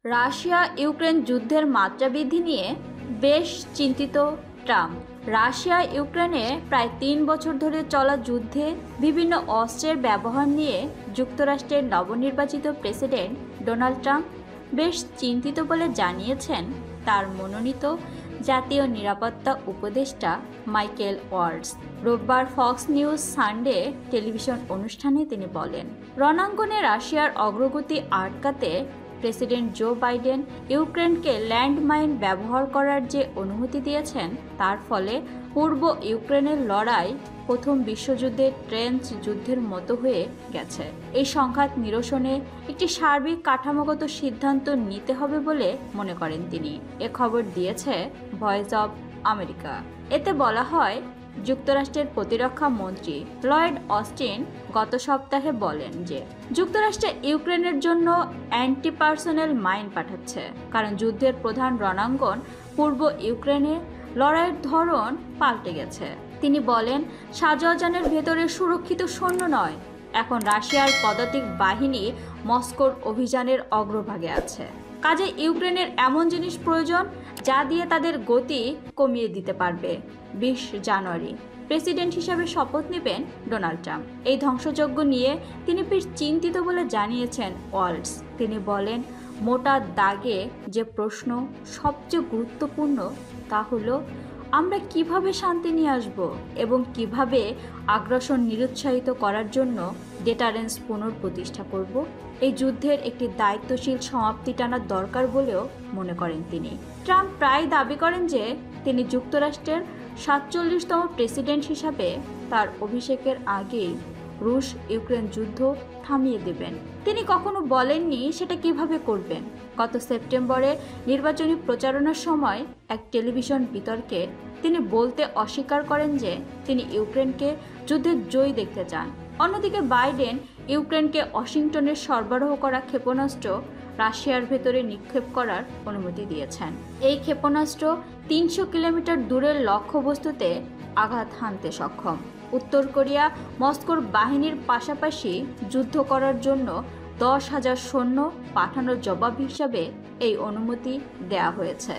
Russia Ukraine যুদ্ধের মাত্রা বৃদ্ধি নিয়ে বেশ চিন্তিত ট্রাম্প। রাশিয়া ইউক্রেনে প্রায় ৩ বছর ধরে চলা যুদ্ধে বিভিন্ন অস্ত্রের ব্যবহার নিয়ে যুক্তরাষ্ট্রের নবনির্বাচিত প্রেসিডেন্ট ডোনাল্ড ট্রাম্প বেশ চিন্তিত বলে জানিয়েছেন তার মনোনীত জাতীয় নিরাপত্তা উপদেষ্টা মাইকেল ওয়ালটজ। রোববার ফক্স নিউজ সানডে টেলিভিশন অনুষ্ঠানে তিনি বলেন, রণাঙ্গনে রাশিয়ার অগ্রগতি আটকাতে প্রেসিডেন্ট জো বাইডেন ইউক্রেনকে ল্যান্ডমাইন ব্যবহার করার যে অনুমতি দিয়েছেন তার ফলে পূর্ব ইউক্রেনের লড়াই প্রথম বিশ্বযুদ্ধের ট্রেঞ্চ যুদ্ধের মতো হয়ে গেছে। এই সংঘাত নিরসনে একটি সার্বিক কাঠামোগত সিদ্ধান্ত নিতে হবে বলে মনে করেন তিনি। এ খবর দিয়েছে ভয়েস অব আমেরিকা। এতে বলা হয়, যুক্তরাষ্ট্রের প্রতিরক্ষা মন্ত্রী লয়েড অস্টিন গত সপ্তাহে বলেন যে যুক্তরাষ্ট্র ইউক্রেনের জন্য অ্যান্টি-পার্সোনেল মাইন পাঠাচ্ছে, কারণ যুদ্ধের প্রধান রণাঙ্গন পূর্ব ইউক্রেনে লড়াইয়ের ধরন পাল্টে গেছে। তিনি বলেন, সাজোয়াজানের ভেতরে সুরক্ষিত সৈন্য নয়, এখন রাশিয়ার পদাতিক বাহিনী মস্কোর অভিযানের অগ্রভাগে আছে। কাজে ইউক্রেনের এমন জিনিস প্রয়োজন যা দিয়ে তাদের গতি কমিয়ে দিতে পারবে। ২০ জানুয়ারি প্রেসিডেন্ট হিসাবে শপথ নেবেন ডোনাল্ড ট্রাম্প। এই ধ্বংসযজ্ঞ নিয়ে তিনি বেশ চিন্তিত বলে জানিয়েছেন ওয়ালটজ। তিনি বলেন, মোটা দাগে যে প্রশ্ন সবচেয়ে গুরুত্বপূর্ণ তা হলো আমরা কিভাবে শান্তি নিয়ে আসব এবং কিভাবে আগ্রাসন নিরুৎসাহিত করার জন্য ডেটারেন্স পুনঃপ্রতিষ্ঠা করব। এই যুদ্ধের একটি দায়িত্বশীল সমাপ্তি টানার দরকার বলেও মনে করেন তিনি। ট্রাম্প প্রায় দাবি করেন যে তিনি যুক্তরাষ্ট্রের ৪৭তম প্রেসিডেন্ট হিসাবে তার অভিষেকের আগেই রুশ ইউক্রেন যুদ্ধ থামিয়ে দেবেন। তিনি কখনো বলেননি সেটা কিভাবে করবেন। গত সেপ্টেম্বরে নির্বাচনী প্রচারণার সময় এক টেলিভিশন বিতর্কে তিনি বলতে অস্বীকার করেন যে তিনি ইউক্রেনকে যুদ্ধের জয়ী দেখতে চান। অন্যদিকে বাইডেন ইউক্রেনকে ওয়াশিংটনের সরবরাহ করা ক্ষেপণাস্ত্র রাশিয়ার ভেতরে নিক্ষেপ করার অনুমতি দিয়েছেন। এই ক্ষেপণাস্ত্র ৩০০ কিলোমিটার দূরের লক্ষ্যবস্তুতে আঘাত হানতে সক্ষম। উত্তর কোরিয়া মস্কোর বাহিনীর পাশাপাশি যুদ্ধ করার জন্য ১০,০০০ সৈন্য পাঠানোর জবাব হিসাবে এই অনুমতি দেওয়া হয়েছে।